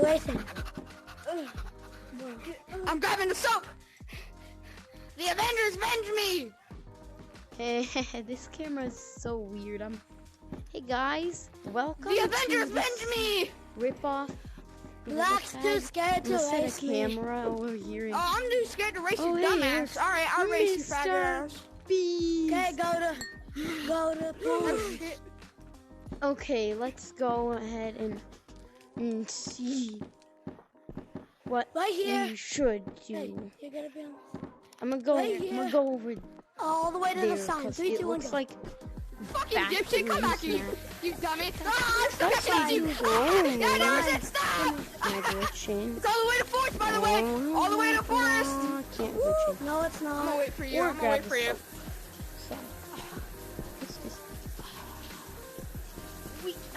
racing. I'm grabbing the soap. The Avengers avenge me. Hey, this camera is so weird. Hey guys, welcome. The Avengers avenge me. Rip off. Black's too scared to Set race a me. camera over here. Oh, I'm too scared to race you, hey, dumbass. All right, I'll race you, fat girls. Okay, go to Oh, shit. Okay, let's go ahead and see what right here. we should do. Hey, you're gonna be on I'm gonna go. right I'm here. gonna go over all the way to there the sign. 'cause 3, it 2, 1, looks go. like Fucking dipshit, come back here, you dummy. Ah, I'm stuck That's at you. you. Yeah, no, shit, stop. My glitching. It's all the way to Forest, by the way. All the way to Forest. Can't glitch it. No, it's I'm gonna not. wait for you. Or I'm gonna wait grab for you. So, what's this?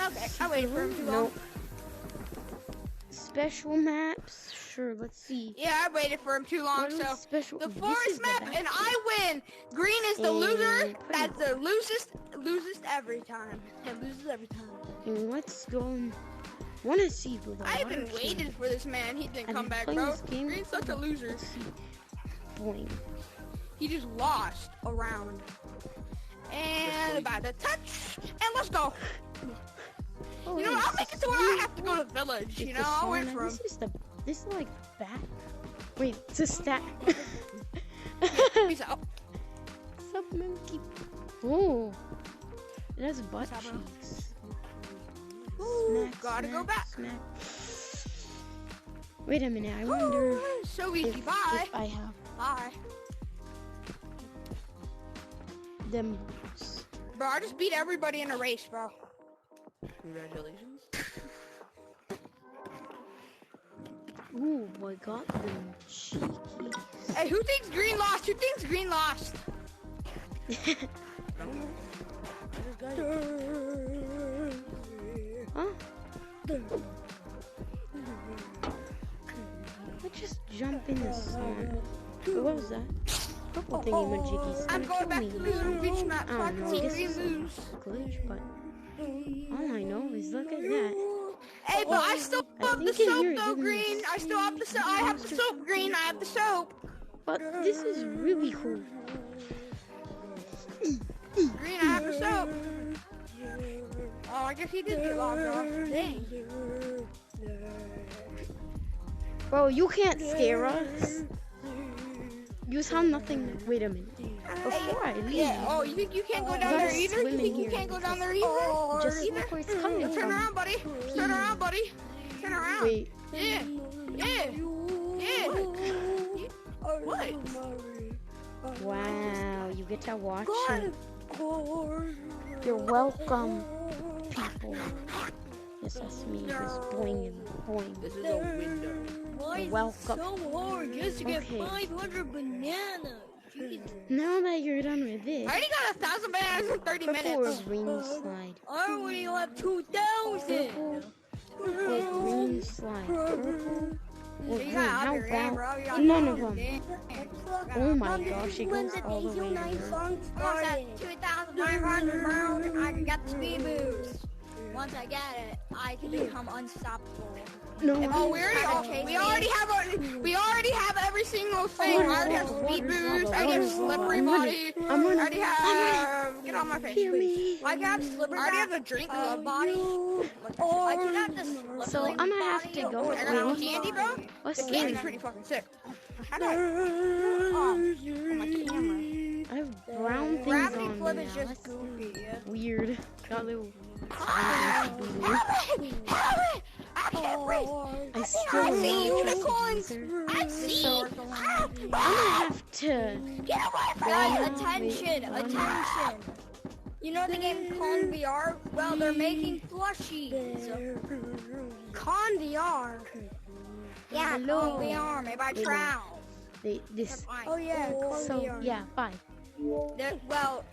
Okay, I waited for him too long. Nope. Special maps. Sure, let's see. Yeah, I waited for him too long, What is so special? the This is Forest the map, back. and I win. Green is the And loser. put That's the losest every time. It loses every time. And let's go. Want to see who the I've been water waiting king- for this man. He didn't I've come been back, playing bro. this game Green's such a loser. Let's see. Boing. He just lost a round. And about to touch. And let's go. Oh, You know, hey, I'll make it to where I have to go to the village. You it's know, the I'll wait sauna. for him. This is like back. Wait, it's a stat. Peace out. Sup, monkey? Oh, it has butt What's up, bro? cheeks. Ooh, Smack, gotta go smack, back. smack. Wait a minute, I wonder Ooh, so easy. if Bye. I have Bye. them boots. Bro, I just beat everybody in a race, bro. Congratulations. Ooh, I got them cheekies. Hey, who thinks green lost? Who thinks green lost? Huh? Let's just jump in the sun. What was that? Purple thingy majiggies. I'm going back to the beach map so I I don't can know. see This green is lose. a glitch, but all I know is look at that. Hey, but I still have the think in soap here it though, doesn't green. I still have the soap. I have the soap, green. I have the soap. But this is really cool. Green, I have the soap. Oh, I guess he did get logged off. Dang. Bro, you can't scare us. You sound nothing. Wait a minute. Before I leave, Yeah. Oh, you think you can't go down gotta there either? You swim in think you here can't go down there Oh, either? just look where it's coming Turn from. around, buddy. Turn around, buddy. Turn around. Wait, Yeah. Yeah. Yeah. What? wow, you get to watch it. You're welcome, people. Yes, that's me, just boing and boing. This is a window. Why is it Welcome. so hard just to get Okay. 500 bananas? Now that you're done with this, I already got 1,000 bananas in 30 purple or minutes. green slide? I already have 2,000. Or green slide? Purple or You green? got How your game, bro. You about got none of your them? game. Oh my gosh, it goes all the way When around. song Once started. at 2,500 round, I got the speed boost. Once I get it, I can become unstoppable. No, Oh, we already have every single thing. I already have speed boost. I already have slippery body. I already have. Get on my face, Hear please. me. I got slippery. I already have the drink body. I can have the slippery So I'm gonna have to go. I got candy, bro. What's The candy's that? pretty fucking sick. How do I? Oh, on my camera. I have brown things Gravity on flip me is now. just That's goofy. Yeah. weird. Got a little. Help me! Help me! I can't breathe. I still I don't see know unicorns. either. I see. I'm gonna have to. Get away from Guys, me! attention, attention. You know the game Con VR? Well, they're making plushies. Con VR. Yeah, Hello. Con VR. Maybe I Wait a trial. This. Oh yeah, Con So VR. yeah, bye. Well,